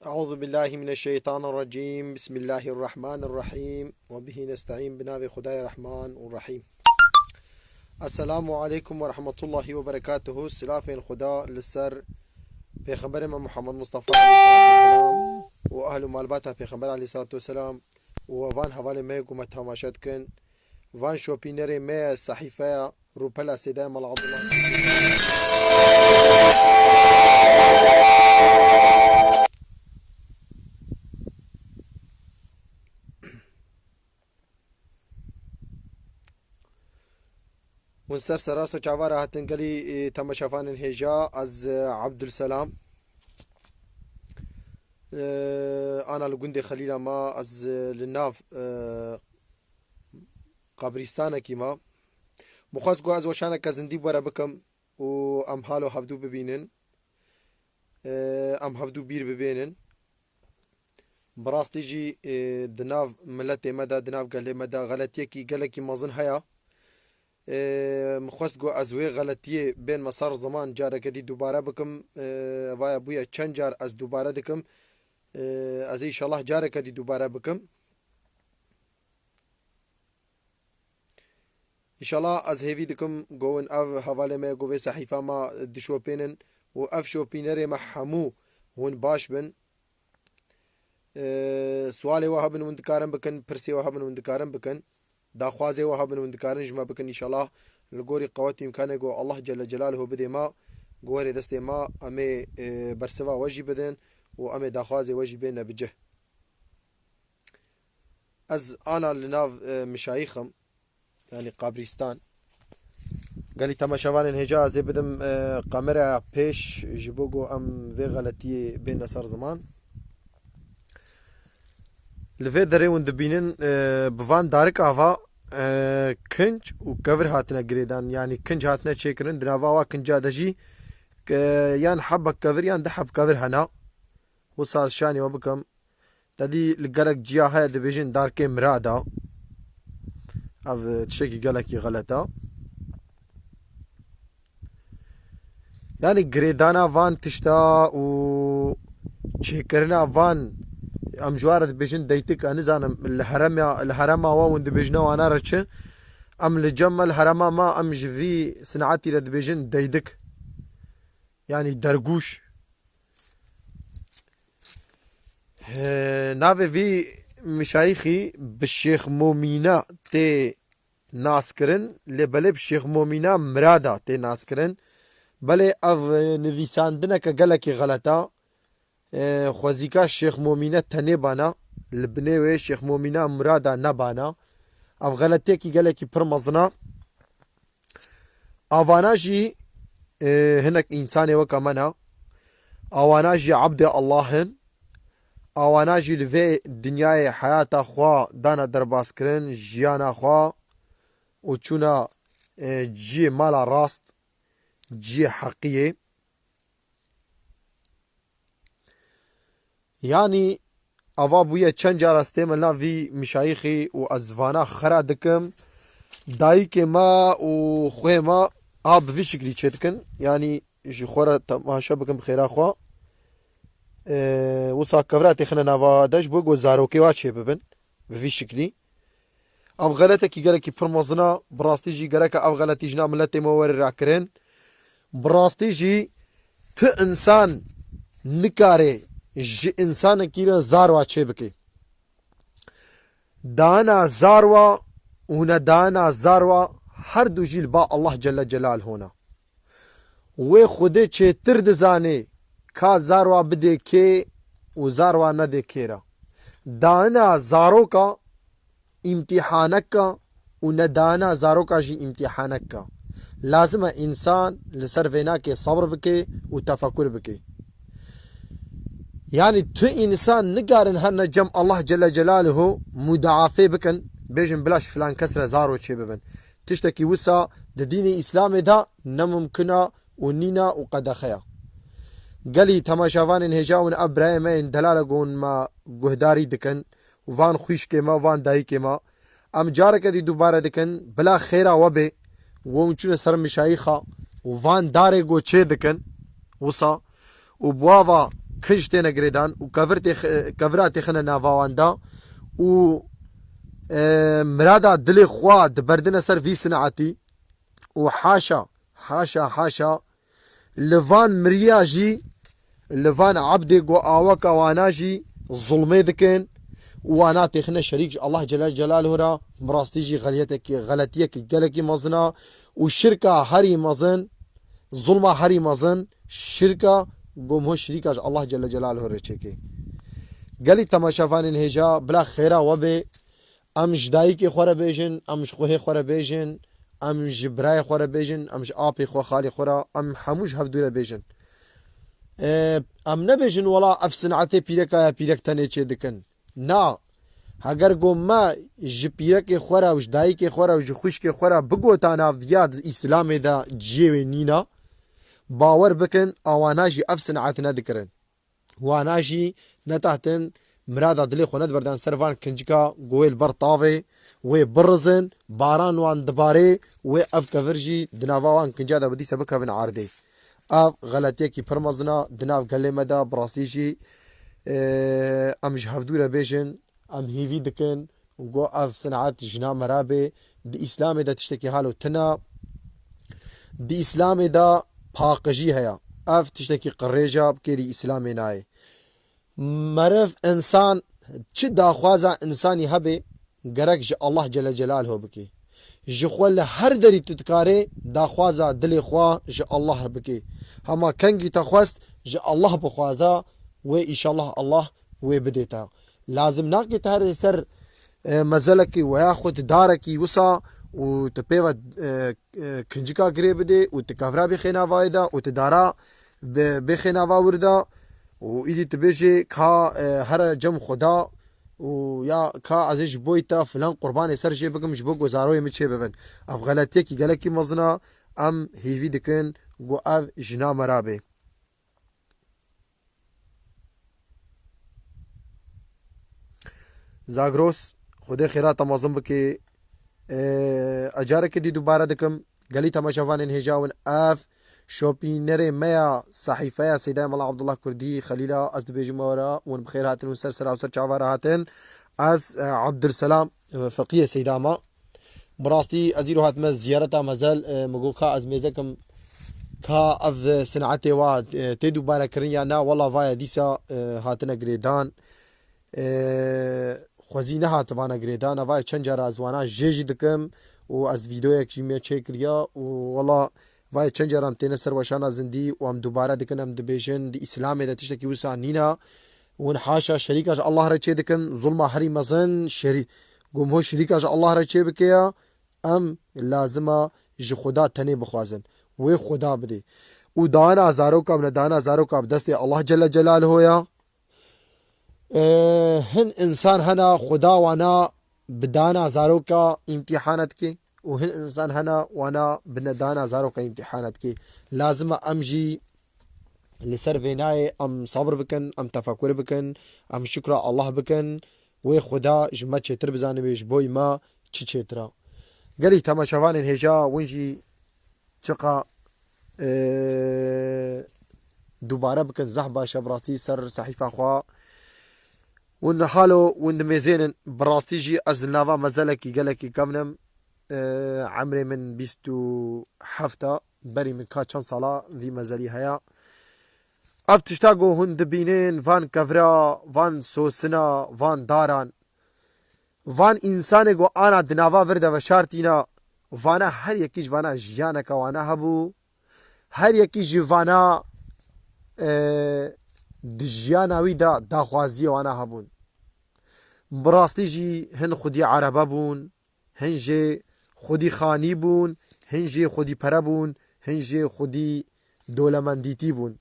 أعوذ بالله من الشيطان الرجيم. بسم الله الرحمن الرحيم وبه نستعين بناب خداي الرحمن الرحيم. السلام عليكم ورحمة الله وبركاته. سلافين خدا للسر پیغمبر محمد مصطفى عليه الصلاة والسلام وأهل مالباتا پیغمبر عليه الصلاة والسلام وفان حوالي ميكو متهماشت كن وان شوبينري مي صحيفة روبلا سيداء مال عبد الله. ونسر سراسو چاوارا هاتن قلي تماشافان الهجاء از عبد السلام. انا لقندي خليل ما از للناف قبرستان كيما مخص جو از وشانا كزندي برا بكم و ام حالو هفدو ببينن ام هفدو بير ببينن براستي جي دناف ملتي مدى دناف قال مدى غلطيه كي قالكي مازن هيا مخواست گو از وی غلطیه بین مسار زمان جاره کدی دوباره بکم وای بویا چند جار از دوباره دکم از ایشالله جاره کدی دوباره بکم ایشالله از هیوی دکم گوین او حواله ما گوی صحیفه ما دشوپینن و اف شوپینر ما همو هون باش بن سوالی وهابن وندکارن بکن پرسی وهابن وندکارن بکن داخوازي وهابن وندكارن جمع بكن إن شاء الله لقوري قوات إمكانه جو الله جل جلاله بدي ما قوري دستي ما أمي برسوا وجي بدن وأمي داخوازي وجي بينا بجه از أنا لناف مشايخم يعني قبرستان قالي تماشاوان الهجاء زي بدم قامرة بيش جبوغو أم في غلطية بين صار زمان لفه دره وند بینن بوان دارک آوا کنج و کور هاتنا گریدان یعنی کنج هاتنا چیکرن دناوا کنجا دجی یان حب کور یان ده حب کور هنا وصال شانی وبكم تدي لقلق جيا هاي دبيجن دارك مرادا او تشكي قالك غلطه يعني گریدانا وان تشتا و چیکرنا وان ام جوارد بيجن ديتك انا زانم الهرم وند بيجنا وانا رتش ام لجمل الهرم ما ام جفي صنعتي رد بيجن ديدك يعني درقوش نافي في مشايخي بالشيخ مومينا تي ناسكرن لبلب الشيخ مومينا مرادا تي ناسكرن بلي اف نفيساندنا كقلكي غلطه خوزیکا شیخ مومینه تنه بانا لبنه و شیخ مومینه مرادا نبانا اف غلطه کی گله کی پر مزنا اوانا جی هناك انسان وكمنا اوانا جي عبد الله اوانا جي لفي دنياي حياة خوا دانا درباس كرن جيانا خوا وچونا جي مالا راست جي حقيقي يعني اوا بويا چند جار استعمالنا في مشايخي و ازوانا خرا دكم دايك ما و خوي ما اب في شكلي تشتكن يعني جي خورا تماشا بكم بخير اخوا وصا كبرات خنا نافا داش بوغو زاروكي واتشي ببن في شكلي اب غلطه قالك برمزنا براستي جي قالك اب غلطي جنا ملتي مور راكرين براستي جي ت انسان نكاري جي انسان كيرا زاروا چه دانا زاروا ونا دانا زاروا هر دو جيل با الله جل جلال هنا و خوده چه ترد زانه کا زاروا بده که و زاروا نده كيرا دانا زارو کا امتحانك کا ونا دانا زارو کا جي امتحانك کا لازم انسان لسر کے صبر بكي و تفكر بكي يعني تو انسان نقارن هنا جم الله جل جلاله مدعافي بكن بيجن بلاش فلان كسره زارو شي ببن تشتكي وسا د دين الاسلام دا نممكنا ونينا وقد خيا قالي تماشاوان انهجاون ابراهيم دلاله قون ما قهداري دكن وفان خوش كما وفان داي كما ام جارك دي دوباره دكن بلا خيرا وبي وونچون سر مشايخه وفان داري گو چه دكن وسا وبواوا کنج تێنە گرێدان و کەڤرا تێخنە ناڤاواندا و مرادا دلێ خوا دبەردنە سەر ڤی سنعەتی و حاشا لڤان مریا ژی لڤان عەبدێ گۆ ئاوەکە وانا ژی زوڵمێ دکن وانا تێخنە شەریک الله جەلال جەلالهو را بڕاستی ژی غەلەتیەکی گەلێکی مەزنە و شرکە هەری مەزن زوڵما هەری مەزن شرکە گۆم هۆ شریکاش الله جەل جەلالهو ڕێچێکێ گەلی تەماشاڤانên هێژا بلا خێرا وەبێ ئەم ji dayîkê xwe re bêjin em ji xwehê xwe re bêjin em ji birayê xwe re bêjin em ji apê xwe xalê xwe re em hemû ji hevdû re bêjin em nebêjin wela ev sinetê pîrekaya pîrek tenê çê dikin na heger got me ji pîrekê xwe re û ji dayîkê xwe re û ji xwîşkê xwe re bigotana viya îslamê de ciyê nîna باwer bikin awana jî ev sinet nedikirin wana jî netehtin mirada dilê xwe nediberdin ser van kincika goê li ber tavê wê birizin baran wan dibarê wê ev kevir jî di nava wan kinca de bidîse bikevin erdê ev xeletiyekî pir mezin e di nav gelê me de bi rastî jî em ji hevdû re bêjin em hîvî dikin got ev sinet jina me re bê di îslamê de tiştekî halo tina di îslamê de paqijî heya ev tiştekî qirêja bikêrî îslamê nayê meriv insan çi daxwaza insanî hebe gerek ji Allah Celle Celaluhu bike ji xwe li her derî tu dikarê daxwaza dilê xwe ji Allah bike hema kengî te xwest ji Allah bixwaza wê îşallah Allah wê bidê te lazim nake te herê ser mezelekî weya xwe tu darekî wisa û tu pêve kincika girê bidê û tu kevra bêxê navayê de û tu dara bêxê nava wir de û îdî tu bêjê ka here cem xweda û ya ka ez ê ji bo te filan qurbanê ser jê bikim ji bo guzaroyê min çê bibin ev xeletiyekî gelekî mezin e em hêvî dikin got ev jina me re bê Zagros xwedê xêra te mezin bike ecarekê dî dubare dikim gelî temaşevanên hêja win ev şopînerê me ya sehîfeya Seydaya Mela Abdullah Kurdî Xelîla ez dibêjim were wan bi xêr hatin û ser sera û ser çavara hatin ez Abdulselam feqîyê Seyda me bi rastî ez îro hatime ziyareta mezel min got ka ez mêzekim ka ev sinetê wa tê dubare kirin ya na wela vaya dîsa hatine girêdan xwezî nehatibane girêdan evayê çend cara ez wana jê jî dikim û ez vîdeoyek jî me çê kiriya û wela vayê çend cara em têne ser weşana zindî û em dubare dikin em dibêjin di îslamê de tiştekî wisa nîna û haşa şerîka ji Allah re çê dikin zulma herî mezin gom hû şerîka ji Allah re çê bike ya em lazima ji Xuda tenê bixwazin wê Xuda bidê û dana zaroka min dana zaroka bi destê Allah Celle Celaluhu ya hin insan hena Xuda wana bi dana zaroka îmtîhana dike û hin insan hena wana bi nedana zaroka îmtîhana dike lazim e em jî li ser vê nayê em sabr bikin em tefekkûr bikin em şükra Allah bikin wê Xuda ji me çêtir bizanibê ji bo me çi çêtir e gelî temaşevanên hêja win jî çiqa dubare bikin zeh baş e bi rastî ser sehîfa xwe ون حالو ون دمێزێنن bi rastî jî ez li nava mezelekî gelekî kevnim emrê min 27 berî min ka çend sala vî mezelî heya ev tişta got hûn dibînin van kevra van sosina van daran van însanê got ana di nava vir de veşartîna vana her yekî ji vana jiyaneka wana hebû her yekî ji vana di jiyana wî de daxwaziyê wana hebûn bi rastî jî hin xwedî erebe bûn hin jê xwedî xanî bûn hin jê xwedî pere bûn hin jê xwedî dowlemendîtî bûn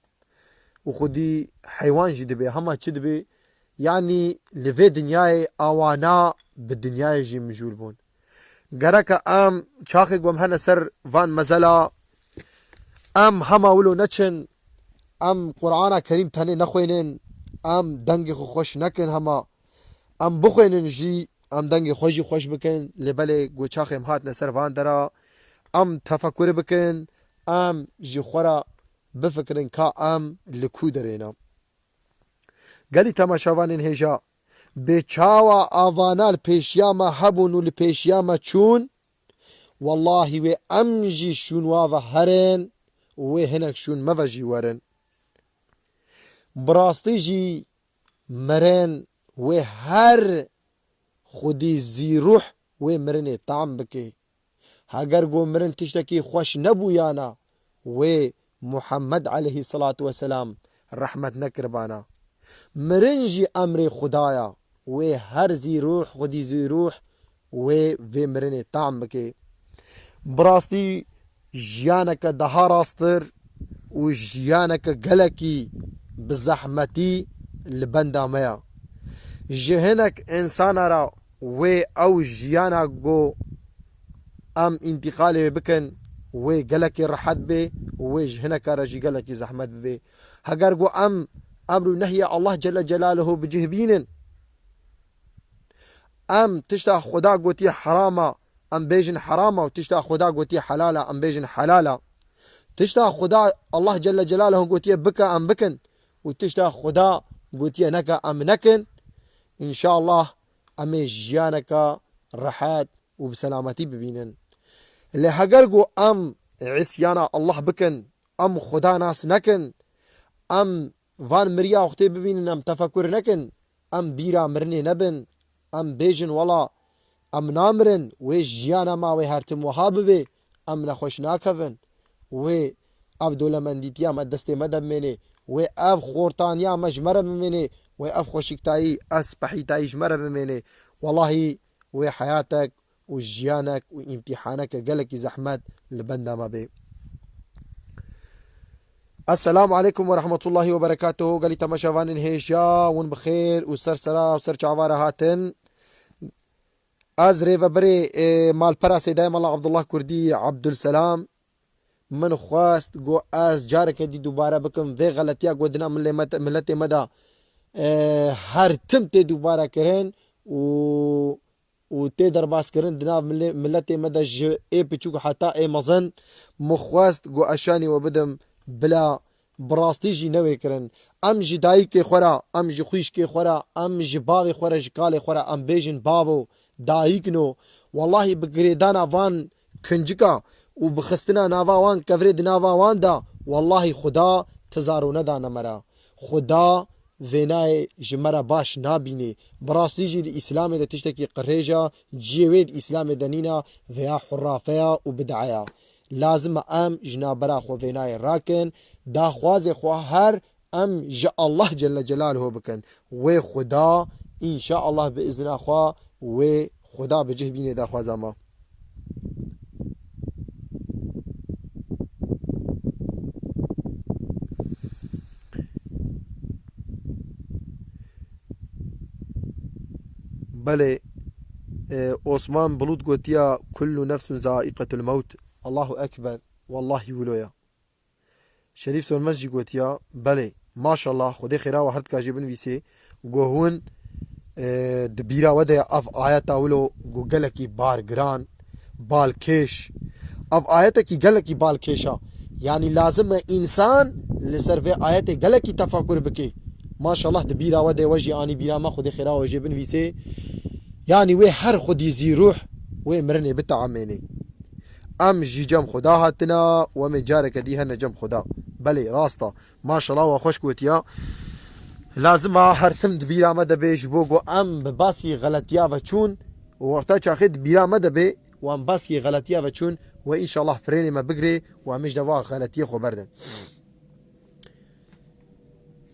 û xwedî heywan jî dibe hema çi dibe yanî li vê dinyayê awana bi dinyayê jî mijûl bûn gerek e em çaxê gom hene ser van mezela em hema wilo neçin em Qur'ana Kerîm tenê nexwênin em dengê xwe xweş nekin hema em bixwênin jî em dengê xwe jî xweş bikin lêbelê got çaxêm hatine ser van dera em tefekkûrê bikin em ji xwe re bifikirin ka em li ku derê ne گەلی تەماشاوانین هێژا بێچاوە ئاوانە پێشیامە هەبوون و لە پێشیامە چوون واللهی وێ ئەمژی شوونواوە هەرن وێ هەنێک شوون مەڤەژی وەرن بڕاستیژی مرن وێ هەر خودی زیروح وێ مرنێ تام بکێ هەگەر گۆ مرن تشتێکی خۆش نەبوویانە وێ محەممەد عليهەیهی سەڵات وەسەلام ڕەحمەت نەکربانە مرنجی ئەمرێ خوددایە وێ هەر زیروح خودی زیروح وێ vê mirinê tam bike birastî jiyaneke daha rasttir û jiyaneke gelekî bi zehmetî li benda me ya ji hinek insana ra wê ew jiyana got em întiqalê bikin wê gelekî rehet bê û wê ji hineka re jî gelekî zehmet bibe heger got em emr û nehya Allah Celle Celaluhu bicih bînin ام تشتا خدا گوتی حراما ام بیجن حراما و تشتا خدا گوتی حلالا ام بیجن حلالا تشتا خدا الله جل جلاله گوتی بکا ام بکن و تشتا خدا گوتی نکا ام نکن ان شاء الله ام جیانکا راحت و بسلامتی ببینن لهگر گو ام عصیانا الله بکن ام خدا ناس نکن ام وان مریا وقتی ببینن ام تفکر نکن ام بیرا مرنی نبن ام بیجن والا ام نامرن و جیانا ما و هرتم وها ببه ام نخوش ناکفن و اف دولمندیتیا ما دست مدب منه و اف خورتانیا مجمره بمنه و اف خوشکتایی اسپحیتایی جمره بمنه والله و حياتك و جيانك و امتحانك قالك زحمت لبندا ما بي السلام عليكم ورحمة الله وبركاته قالي تماشاوان هيشا ون بخير و سرسرا و سرچاوار هاتن از ریوبری مال پراسی دایم الله عبدالله کردی عبدالسلام من خواست گو از جاره که دی دوباره بکم وی غلطیا گو دنا ملت مدا هر تم تی دوباره کرن و تی درباس کرن دنا ملت مدا ج ای پچوک حتا ای مزن مخواست گو اشانی و بدم بلا براستی جی نوی کرن ام جی دایی که خورا ام جی خویش که خورا ام جی باغی خورا جکال خورا ام بیجن بابو دایکنو والله بگریدانا وان کنجکا و بخستنا ناوا وان کفرید ناوا وان دا والله خدا تزارو ندا نمرا خدا وینای جمرا باش نابینه براستی جی دی اسلام دا تشتکی قریجا جیوید اسلام دنینا ویا حرافیا و بدعیا لازم ام جنابرا خو وینای راکن دا خواز خو هر ام جا الله جل جلاله بکن و خدا ان شاء الله باذن خو و خدا بجه بینه دا خوازا ما بله عثمان بلود گوتیا كل نفس ذائقة الموت الله أكبر والله ولويا شريف سون مسجي گوتیا بله ما شاء الله خدي خيرا وحرد كاجبن ويسي گوهون دبیرا وده اف آیتا ولو گو گلکی بار گران بالکش اف آیتا کی گلکی بالکشا یعنی لازم انسان لسر في آیت گلکی تفکر بکی ما شاء الله دبیرا وده وجه آنی بیرا ما خود خیرا وجه بنویسه یعنی وی هر خودی زی روح وی مرنی بتعمینی ام جی جم خدا هاتنا ومی جارك ديها نجم خدا بله راستا ما شاء الله وخوش گوتیا لازم هر ثم دبیرا مده بیش بوگو ام باسی غلطیا و چون وقتا چاخید دبیرا مده بی و ام باسی غلطیا و چون و ان شاء الله فرینی ما بگری و امش دوا غلطیا خو بردن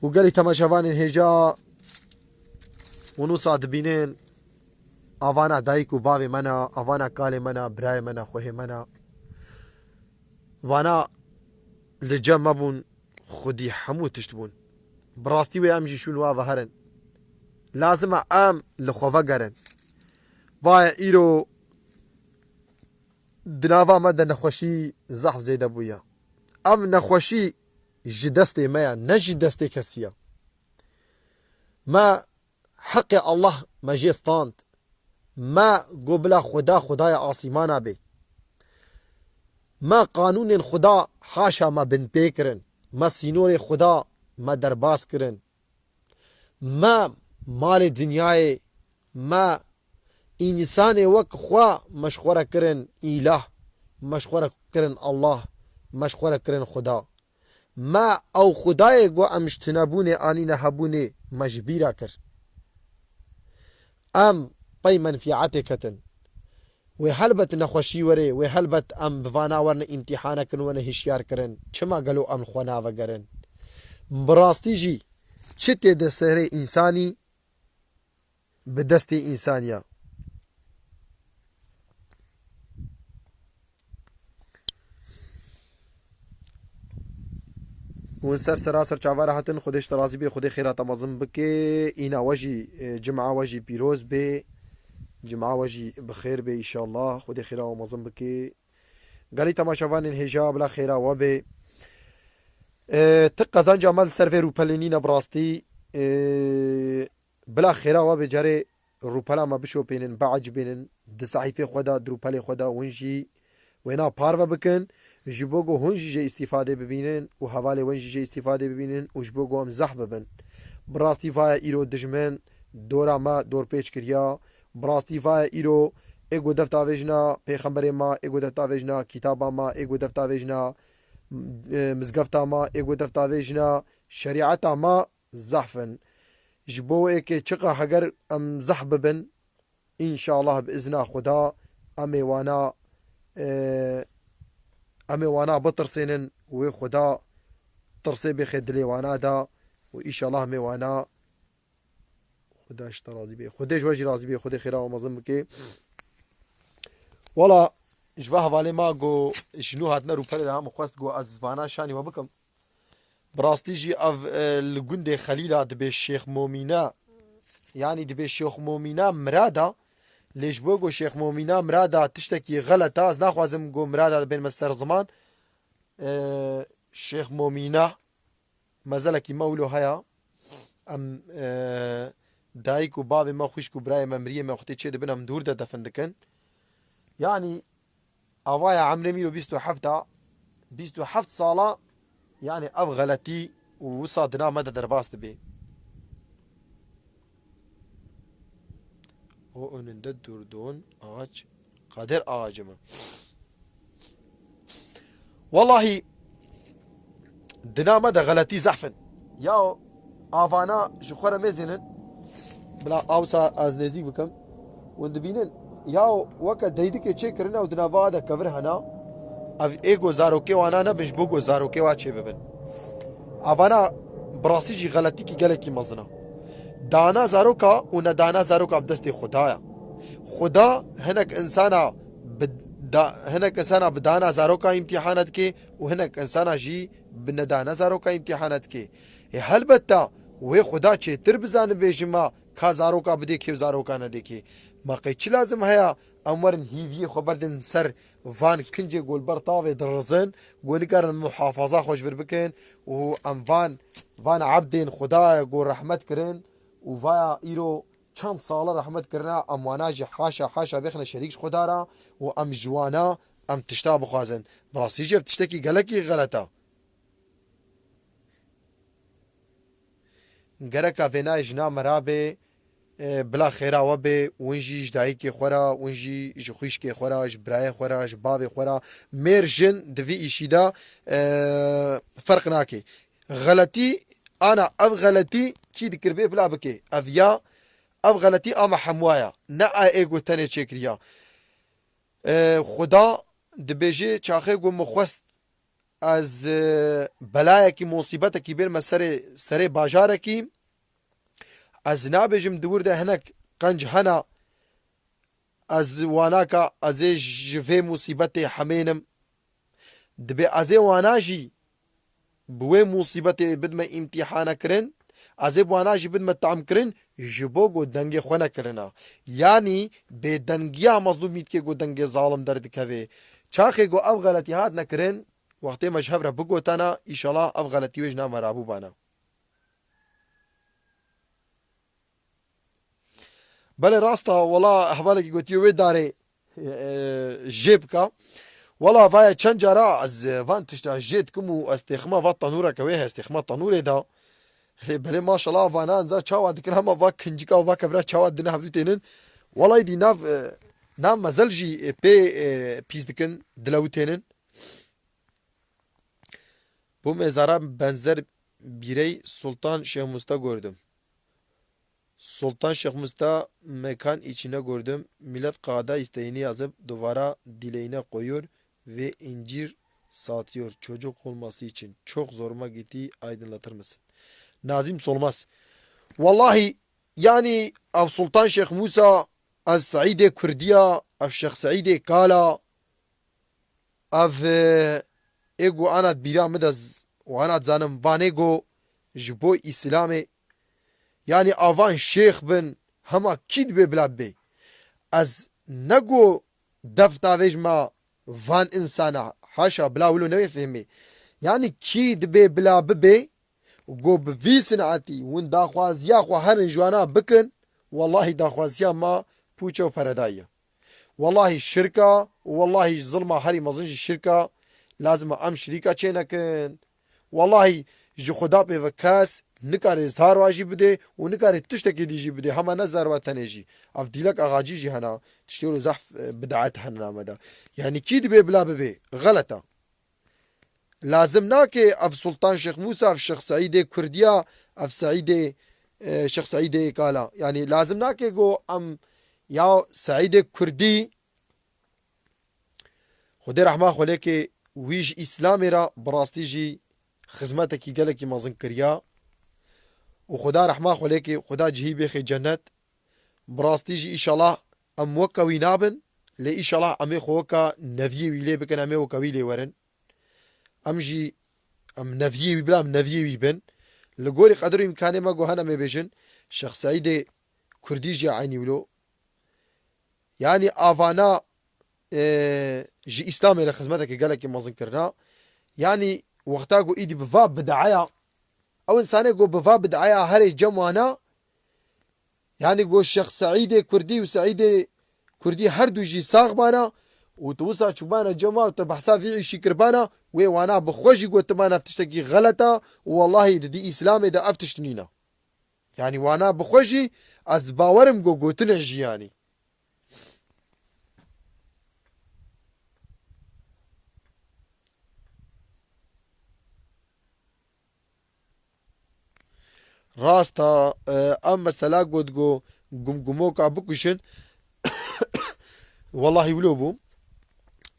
و قالي تماشاوان هجا ونو صاد بینین اوانا دایکو باوی منا اوانا کالی منا برای منا خوه منا وانا لجمع بون خودی حمو تشتبون براستی و امجی شونوا و هرن لازم ام لخوفا گرن وای ایرو دناوا مد نخوشی زحف زیده بویا ام نخوشی جدستی میا نجی دستی کسیا ما حق الله مجیستاند ما قبل خدای آسیمانا بی ما قانون خدا حاشا ما بن پیکرن ما سینور خدا ما درباس کرن ما مال دنیای ما انسان وک خوا مشخوره کرن اله مشخوره کرن الله مشخوره کرن خدا ما او خدای گو امشتنبونه آنی نهبونه مجبیره کر ام پی منفعت کتن و هلبت نخوشی وره و هلبت ام بوانا ورن امتحانه کن و هشیار کرن چما گلو ام خوانا وگرن براستی جی چته ده سهره انسانی به دست انسانیا ون سر سراسر چاوار هاتن خودش ترازی به خود خیرات مازم بکه اینا وجی جمعه وجی پیروز به جمعه وجی بخیر به انشاءالله خود خیرات مازم بکه قالی تماشاوان الهجاب لا خیرات و به تق قزان جامل سرفه روپلینین براستی بلا خیرات و به جاره روپلا ما بشو بینن بعج بینن ده صحیفه خدا دروپل خدا ونجی وینا پارو بکن جبوگو هنجی جه استفاده ببینن و حواله ونجی جه استفاده ببینن و جبوگو هم زح ببن براستی فای ایرو دجمن دورا ما دور پیچ کریا براستی فای ایرو اگو دفتا وجنا پیغمبر ما اگو دفتا وجنا کتابا ما اگو دفتا وجنا مزگفتا ما اگو دفتا وجنا شریعتا ما زحفن جبو اکی چقا هگر ام زح ببن ان شاء الله باذن خدا امی وانا بترسينن وخدا ترسي بخدلي وانا دا وإن شاء الله مي وانا خدا اشتراضي بي خدا جواجي راضي بي خدا خيرا ومظلم كي والله جواه والي ما جو شنو هاتنا روبالي رام خواست جو از وانا شاني وبكم براستي جي اف الجندي خليلة دبي الشيخ مومينا يعني دبي الشيخ مومينا مرادا ليش بوغو شيخ مومينا مرادا تشتكي غلطة از ناخوازم جو مرادا بين مستر زمان شيخ مومينا مازالكي مولو هيا ام دايك وبابي ما خوشكو براي ممريه ما اختي تشي دبنهم دور دا دفندكن يعني اوايا عمري ميلو بيستو حفت صالة يعني اف غلطي وصادنا مدى درباست بي o önünde durduğun ağaç kader ağacı mı? Vallahi dinama da galati zahfen. Ya avana şu khara mezinin bla avsa az nezik bikam und binen ya waka daydik çekirna u dinava da cover hana av ego zaroke wana na bish bogo zaroke wa çebeben. Avana brasiji galati ki galaki mazna. دانا زاروكا ونا دانا زاروكا بدستي خدايا خدا هناك انسانا بدانا زاروكا امتحانات كي وهناك انسانا جي بندانا زاروكا امتحانات كي هل بتا وي خدا چه تر بزان بيجما كا زاروكا بدي كي زاروكا نه ديكي ما قيچ لازم هيا امرن هيفي خبردن سر فان كنجي گول برطاوي درزن گونكار محافظه خوش بربكن و ام فان عبدين خدا گول رحمت كرن وفايا ايرو چند ساله رحمت کرنا ام واناجي حاشا بخنا شريك خدا را و ام جوانا ام تشتا بخوازن براسي جف تشتكي غلكي غلطه غركا فينا جنا مرابه بلا خيرا وبه ونجي جداي كي خورا ونجي جخوش كي خورا جبراي خورا جبابي خورا ميرجن دفي ايشيدا فرق ناكي غلطي انا اف غلطي كي ذكر بيه بلا بكي افيا اف غلطي اما حموايا نا ايغو تاني چكريا خدا دبيجي چاخه گو مخوست از بلايا كي مصيبتا كي بين سري باجارا كي از نابجم دور ده هناك قنج هنا از واناكا از جفي مصيبتي حمينم دبي ازي واناجي بوي مصيبتي بدما امتحانا كرن ازي بواناجي بدما تعم كرن جبوگو دنگي خونا كرنا يعني بي دنگيا مظلوميت كي گو دنگي ظالم درد كوي چاخي گو اف غلطي هات نكرن وقتي مشهب را بگو تانا ان شاء الله اف غلطي وجنا مرابو بانا بله راستا والله احوالك قلت يوي داري جيبكا والله فايا چند جارا از وان تشتا جيت كمو استخما فات تنورا كويها استخما تنوري دا بله ماشاءالله وانا انزا چاوا دکن هما با کنجکا و با کبرا چاوا دنه هفته تینن والله دی ناف مزل جی پیز دکن دلو تینن bu mezara benzer birey Sultan Şeyh Musta gördüm. Sultan Şeyh Musta mekan içine gördüm. Millet kağıda isteğini yazıp duvara dileğine koyuyor ve incir satıyor çocuk olması için. Çok zoruma gitti, aydınlatır mısın? Nazim Solmaz. Vallahi yani av Sultan Şeyh Musa, av Saide Kurdiya, av Şeyh Saide Kala, av ego anat bira midaz و anat zanım vanego jibo İslam'e yani avan şeyh bin hama kid be blabbe az nego defta vejma van insana haşa blavlu ne fehmi yani kid be blabbe go bi sanati win da khwaziya khwa her jwana bikin wallahi da khwaziya ma puço paradaya wallahi şirka wallahi zulma hari mazın şirka lazım am şirika çenekin والله ji xuda pê kes nikare zarwa jî bide û nikare tiştekî dî jî bide hema ne zarwa tenê jî ev dîlek axacî jî hena tiştê û zehf bidaet henin me de yanî kî dibe bila bibe xeleta lazim nake ev Sultan Şeyh Musa ev Şeyh Saîdê Kurdiya ev Saîdê Şeyh Saîdê Kala yani lazim nake go em ya Saîdê Kurdî Xwedê rehma xwe lêke wî ji İslamê re bi rastî jî خدمتك قالك مازن كريا وخدا رحمه خليك خدا جهي بخي جنت براستيجي ان شاء الله ام وكوي نابن لي ان شاء الله ام خوكا نفي ويلي بكن ام وكوي لي ورن امجي ام نفي بلا ام نفي بن لقولي قدر امكاني ما جوهنا ما بيجن شخص سعيد كرديجي عيني ولو يعني افانا جي اسلامي لخدمتك قالك مازن كرنا يعني وقتا قو ايدي بفاب بدعايا او انساني قو بفاب بدعايا هري جموانا يعني قو الشيخ سعيد كردي وسعيد كردي هردو جي ساغبانا وتوسع شبانا جمع وتبحثا في عيشي كربانا وانا بخوشي قو تبانا بتشتكي غلطة والله دي اسلامي دا افتشتنينا يعني وانا بخوشي از باورم قو تنجي يعني راستا ام مثلا قد قو قمقموك بكشن والله ولوبو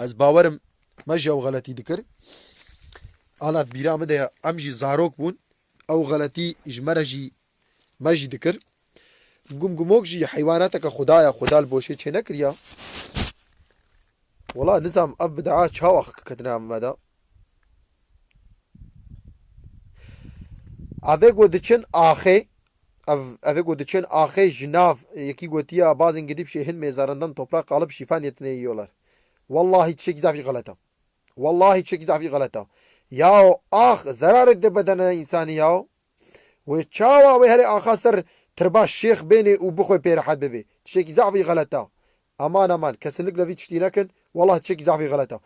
از باورم ماشي او غلطي ذكر انا بيرا مده امجي زاروك بون او غلطي اجمرجي ماشي ذكر قمقموك جي حيواناتك خدايا خدا البوشي چه نكريا والله نظام ابدعات شاوخ كتنا مدا اوه گو دچن آخه اوه گو دچن آخه جناv yeki gotiya bazen gidip şeyhin mezarından toprak alıp şifa niyetine yiyorlar. Vallahi hiç şekilde fi galata. Vallahi hiç şekilde fi galata. Ya ah zarar etti bedene insani ya. Ve çava ve her ahasır tırbaş şeyh beni u bukhoy perahat bebe. Hiç şekilde fi galata. Aman aman kesinlikle bir çişti lakin vallahi hiç şekilde fi galata.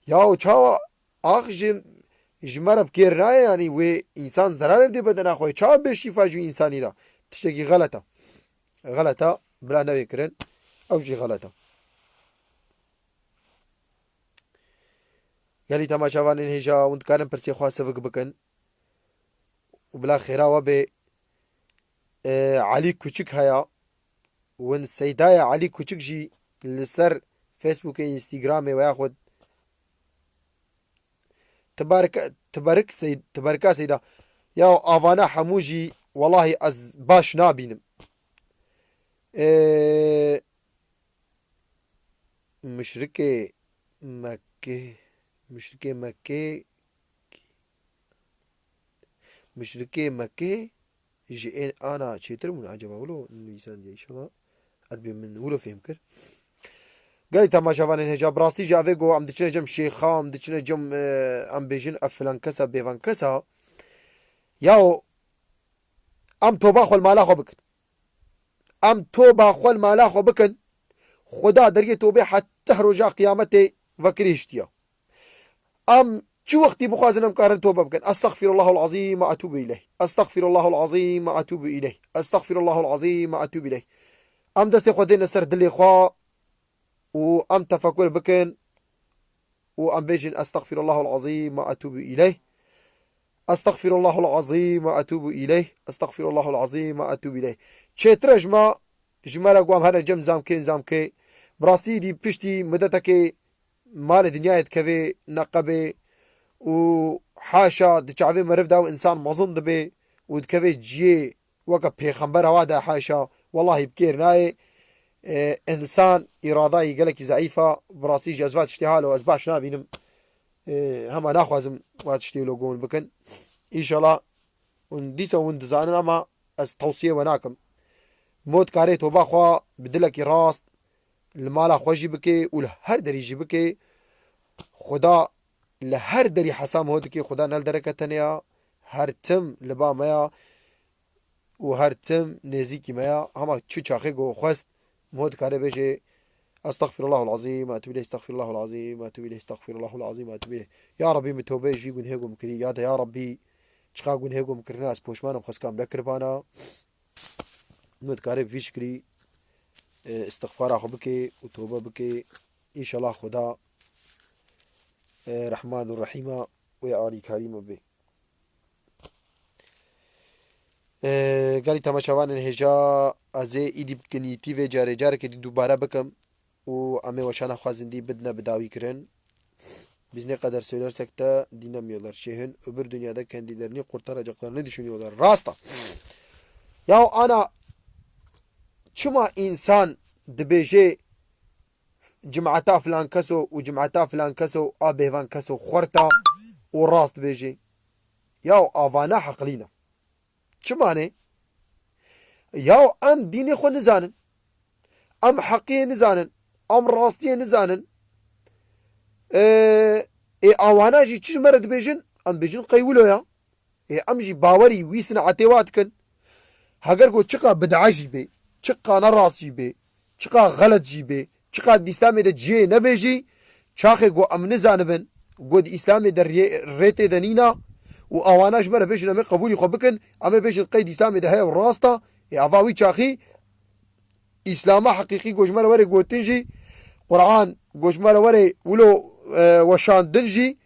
Ya çava ah جمرب كير راي يعني و انسان ضرر دي بدن اخوي چا به شفا جو انساني را تشتكي غلطه بلا نوي كرن او شي غلطه يلي تماشاوان هجا وند كارن برسي خاصه بكن وبلا خيرا وبه علي كوچك هيا ون سيدايا علي كوچك جي لسر فيسبوك انستغرام وياخد تبارك سيدا يا افانا حموجي والله از باش نابينم مشركي مكة جي انا شيتر من عجبه ولو لسان دي ان شاء الله ادبي من ولو فهم كر قال تماشاوان هجا براستي جافي جو ام دچنه جم شيخا ام دچنه جم ام بيجن افلان كسا بيفان كسا ياو ام توبا خول مالا خو بكن ام توبا خول مالا خو بكن خدا درگه توبه حتى رجا قيامته وكريشتيا ام شو وقتي بخوازن أمكارن توبة بكن أستغفر الله العظيم وأتوب إليه أستغفر الله العظيم وأتوب إليه أستغفر الله العظيم وأتوب إليه أم دستي خودين السر دلي خوا وأم تفكر بكن وأم بيجن أستغفر الله العظيم وأتوب إليه أستغفر الله العظيم وأتوب إليه أستغفر الله العظيم وأتوب إليه شتر جمال قوام هذا جم زامكي براستي دي بشتي مدتك مال دنيا كفي نقبه وحاشا دشعبي مرف داو إنسان مظن دبي ودكفي جيه وكا بيخنبر هوادا حاشا والله بكير ناي إنسان إراداي قالك ضعيفة براسي جزوات اشتهال وأزباش نابينم هما ناخوازم واتشتي لوقون بكن إن شاء الله ونديسا وندزانن أما أز توصية وناكم موت كاري توبا خوا بدلك راست المالا خوشي بكي ولهر دريجي بكي خدا لهر دری حسام هود که خدا نل درکتنیا هر تم لبا میا و هر تم نزیکی میا هما چو چاخه گو خواست مود کاره بشه استغفر الله العظيم واتوب اليه استغفر الله العظيم واتوب اليه استغفر الله العظيم واتوب اليه يا ربي متوبه جي گون هگم کری یاد یا ربي چقا گون هگم کرنا از پوشمانم خسکام بکربانا مود کاره فيش کری استغفار اخو بکی و توبه بکی ان شاء الله خدا رحمان الرحيم ويا آلي كريم به قالي تماشاوان الهجاء ازي ايدي بكني تيفي جاري جاري كدي دوباره بكم و امي وشانا خوازندي بدنا بداوي كرن bizne kadar söylersek de dinlemiyorlar. Şeyhin öbür dünyada kendilerini kurtaracaklarını düşünüyorlar. Rasta. Ya ana çuma insan dibêje جمعتا فلان كسو وجمعتا فلان كسو آبهوان كسو خورتا وراست بيجي ياو آوانا حقلينا چمانه ياو ام ديني خو نزانن ام حقي نزانن ام راستي نزانن آوانا جي چش مرد بيجن ام بيجن قيولو يا ام جي باوري ويسن عتيواتكن هاگر گو چقا بدعا جي بي چقا نراس جي بي چقا غلط جي بي چقدر اسلامی در جه نبیجی چاخه گو امن زانبن گو اسلامی در ریت دنینا و آواناش مرا بیشن امی قبولی خو بکن امی بیشن قید اسلامی ده های راستا اواوی چاخی اسلام حقیقی گوش مرا وره گوتنجی قرآن گوش مرا وره ولو وشان دنجی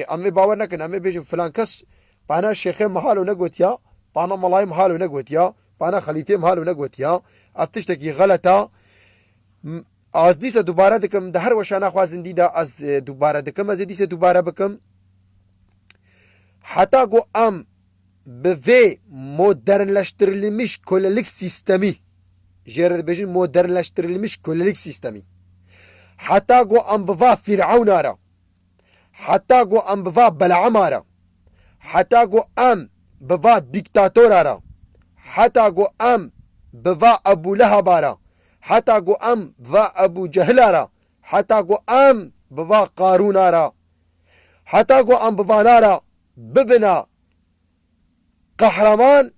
امی باور نکن امی بیشن فلان کس بانا شیخه محالو نگوتیا بانا ملایم محالو نگوتیا بانا خلیته محالو نگوتیا افتشتکی غلطا از دیسه دوباره دکم ده هر وشانه خوازن دیده از دوباره دکم از دیسه دوباره بکم حتی گو ام به وی مدرنleştirilmiş kölelik sistemi جرد بجن مدرنleştirilmiş kölelik sistemi حتی گو ام بوا فرعون آرا حتی گو ام بوا بلعم آرا حتی گو ام بوا دیکتاتور آرا حتی گو ام بوا ابو لهب آرا حتى قو ام بوا ابو جهل را حتى قو ام بوا قارون را حتى قو ام بوا نارا ببنا قهرمان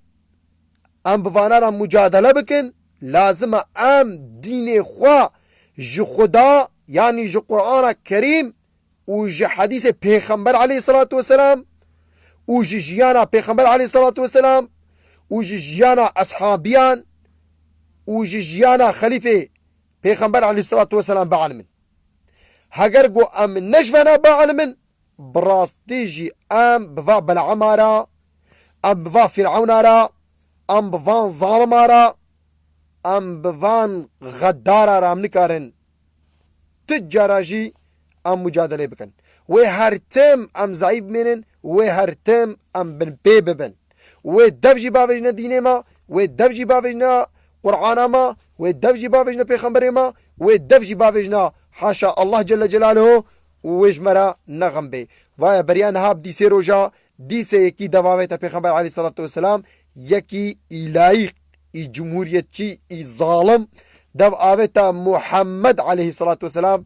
ام بوا نارا مجادله بكن لازم ام دين خوا جو خدا يعني جو قرآن كريم و جو حديث پیغمبر عليه الصلاة والسلام و جو جيانا پیغمبر عليه الصلاة والسلام و جو جيانا اصحابيان وجيانا خليفة پیغمبر عليه الصلاة والسلام بعلمن هاگر گو ام نجفنا بعلمن براستيجي ام بفا بلعمارا ام بفا فرعونارا ام بفان ظالمارا ام بفان غدارا رام نكارن تجاراجي ام مجادله بكن و هر تم ام ضعيف منن و هر تم ام بن بيبن و دبجي باوجنا دينه ما و دبجي باوجنا قرآن ما ودفجي بافجنا پیغمبر ما ودفجي بافجنا حاشا الله جل جلاله وجمرا نغم بي ويا بريان هاب دي سي روجا دي سي يكي دواويتا پیغمبر عليه الصلاة والسلام يكي إلهي جمهورية چي ظالم دو آويتا محمد عليه الصلاة والسلام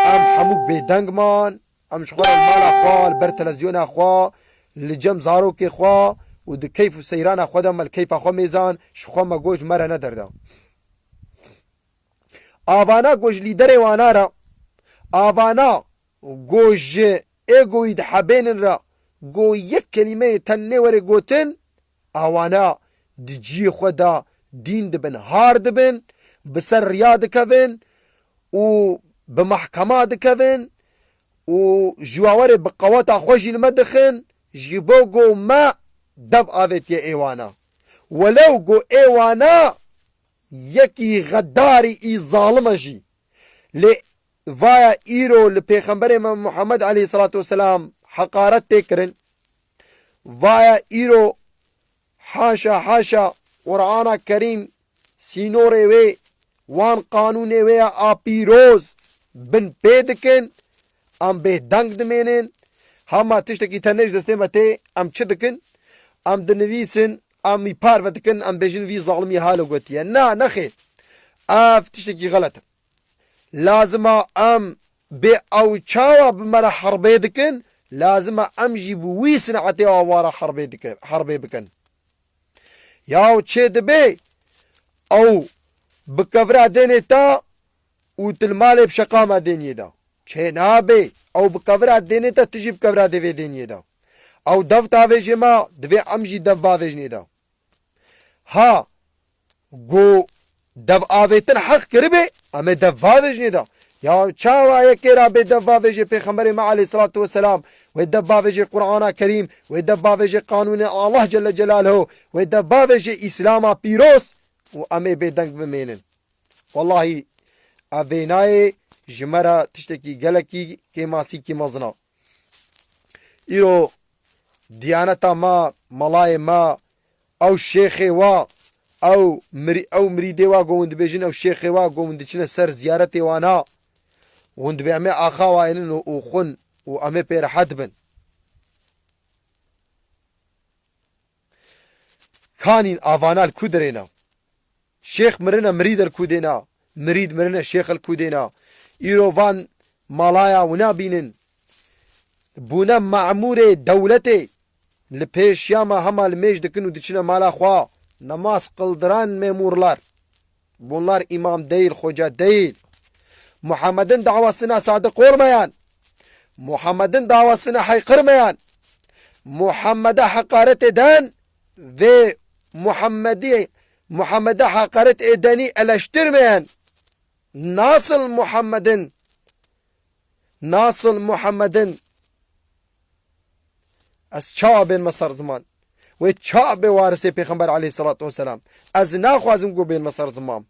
ام حموك بيدنگ مان ام شخور المال اخوال بر تلفزيون اخوا لجم زاروك اخوا و د کیف و سیران خودم مل کیف خو میزان شخو ما گوش مره ندرده آوانا گوش لیدر وانا را آوانا گوش ئێگۆی دحەبێنن گۆ یەک کەلیمەیە تەنێ وەرە گۆتن ئاوانە دجی خۆدا دین دبن هار دبن بسەر ڕیا دکەون و بە مەحکەما دکەون و ژواوەرێ بە قەوەتا خۆشی لمە دخن ji bo go me dev avêtiye êwana welew go êwana yekî xedarî î zalim jî lê vaya îro li pêxemberê me Muhammed aleyhissalatu vesselam heqaret tê kirin vaya îro haşa Qur'ana Kerîm sînorê wê wan qanûnê wê ya a pîroz bin pê dikin em bêdeng dimênin hema tiştekî te nêj destê me tê em çi dikin em dinivîsin emî parve dikin em bêjin vî zalimî hale gotiye nexê ev tiştekî xelet e lazima em bê ew çawa bi me re herbê dikin lazima em jî bi wî sinetê awara herbê bikin yaw çê dibe ew bi kevra dênê ta û tilmalê bi şeqa me dêniyê da çê nabe ew bi kevra dênê te tu jî bi kevra devê dêniyê da ew dev tavêjê me divê em jî dev vavêjnê da ha go dev avêtin heq kiribê em ê dev vavêjnê da ya çawa yekê ra bê dev vavêjê pêxemberê me aleyhissalatu vesselam wê dev vavêjê Qur'ana Kerîm wê dev vavêjê qanûnê Allah Celle Celaluhu wê dev vavêjê îslama pîroz û em ê bêdeng bimênin wallahî ev vê nayê ji me re tiştekî gelekî kêmasîkî mezin e îro diyaneta me melayê me ew şêxê wa ew mirîdê wa got hûn dibêjin ew şêxê wa got hûn diçine ser ziyaretê wan a hûn dibê em ê axa wa ênin û xwin û em ê pê rehet bin kanîn avana li ku derêne şêx mirine mirîd li ku dêne mirîd mirine şêx li ku dêne îro van malaya wina bînin bûne memûrê dewletê li pêşiya me hema li mêj dikin û diçine mala xwe nemaz qildiran memûrlar bunlar imam değil hoca değil Muhammed'in davasına sadık olmayan Muhammed'in davasına haykırmayan Muhammed'e hakaret eden ve Muhammed'e hakaret edeni eleştirmeyen nasıl Muhammed'in ez çawa bên me ser ziman wê çawa bê warisê pêxember aleyhissalatu vesselam ez naxwazim ku bên me ser ziman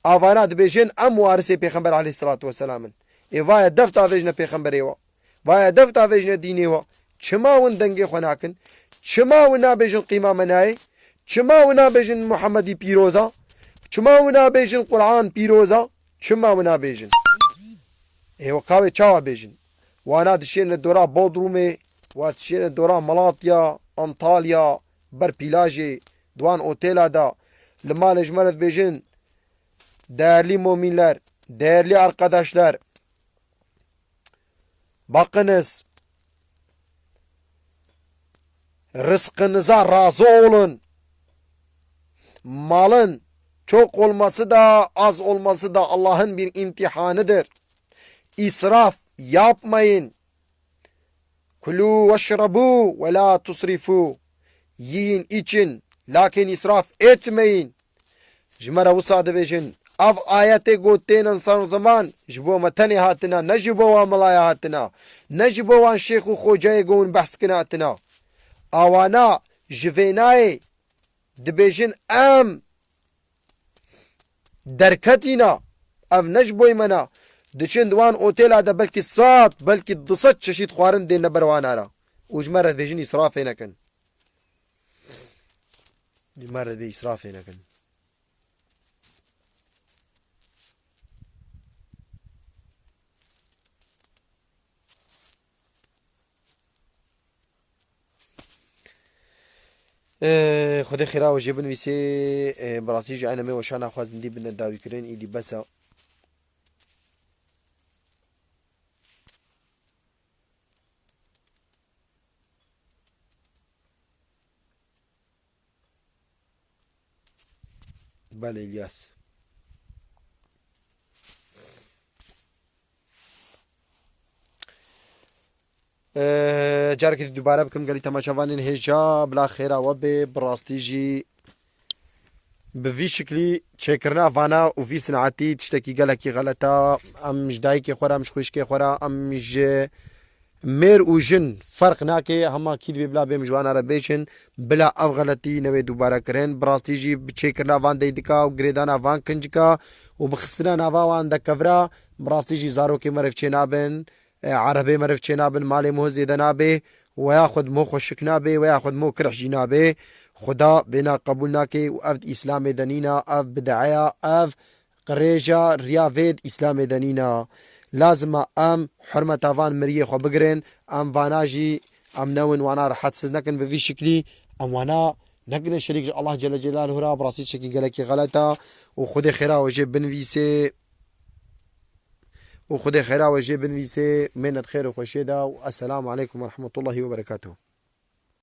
avana dibêjin em warisê pêxember aleyhissalatu vesselamın ê vaya dev tavêjine pêxemberê we vaya dev tavêjine dînê we çima hûn dengê xwe nakin çima hûn nabêjin qîma me nayê çima hûn nabêjin Muhammedî pîroza çima hûn nabêjin Qur'an pîroza çima hûn nabêjin ê wekavê çawa bêjin wana dişên li dora Bodrumê wa dişên li dora Malatya Antalya ber pîlajê duan otêla da li malê ji me re dibêjin değerli müminler, değerli arkadaşlar, bakınız, rızkınıza razı olun. Malın çok olması da az olması da Allah'ın bir imtihanıdır. İsraf yapmayın. Kulu veşrabu ve la tusrifu. Yiyin için, lakin israf etmeyin. Jmara vusad bejin. Av ayete gotên san zaman ji bo me tenê hatina ne ji bo wan melaya hatina ne ji bo wan şêx û xocayê got behs kine hatina awana ji vê nayê dibêjin em derketîna ev ne ji boî me na diçin di wan otêla de belkî sat belkî di sed çeşît xwarin dên li ber wan re û ji me re dibêjin îsrafê nekin ji me re dibê îsrafê nekin خدای خیرا و جبن ویسی براسی جا انمه و شان خوازن دی بنا داوی کرن ایدی بسا بله الیاس جارێکی دووبارە بکەم گەلی تەماشاوانین هێژا بلا خێرا وە بێ بڕاستیژی بڤی شکلی چێکردنا ڤانە و ڤی سنعەتی تشتێکی گەلێکی غەلەتە ئەم دایکی خۆرا ئەم خوشکی خۆرا ئەم مێر و ژن فەرق ناکێ هەما کی دەبێ بلا بێم جوانارە بێچن بلا ئەو غەلەتی نەوێ دووبارەکردن بڕاستیژی بچێکردنا ڤان دەیدکا و گرێدانا ڤان کنجکا و بخستنا ناڤاوان دەکەڤرا بڕاستیژی زارۆکێ مەرەف چێ نابن عربێ مەرەف چێ نابن مالێ مۆ زێدە نابێ ویا خود مو خوشک نابێ ویا خود مو کرحجی نابێ خدا بێنا قبول ناکێ و ئەف ئیسلامێ دەنینە ئەف بدعەیە ئەف قڕێژە ریاڤێت ئیسلامێ دەنینە لازمە ئەم حرمەتاوان مریە خۆ بگرن ئەم ڤاناژی ئەم نەون وانا ڕەحەتسز نەکەن بڤی شکلی ئەم وانا نەگرن شەریک الله جل جلاله را بڕاستی چێکی گەلێکی غەلەتە و خودێ خێراوەژێ بنویسێ و خودێ خێراوەژێ بنویسێ مێنت خێر و خۆشێدا و ئەسەلام عەلەیکم وەرەحمەتوڵڵاهی وبەرەکاتوه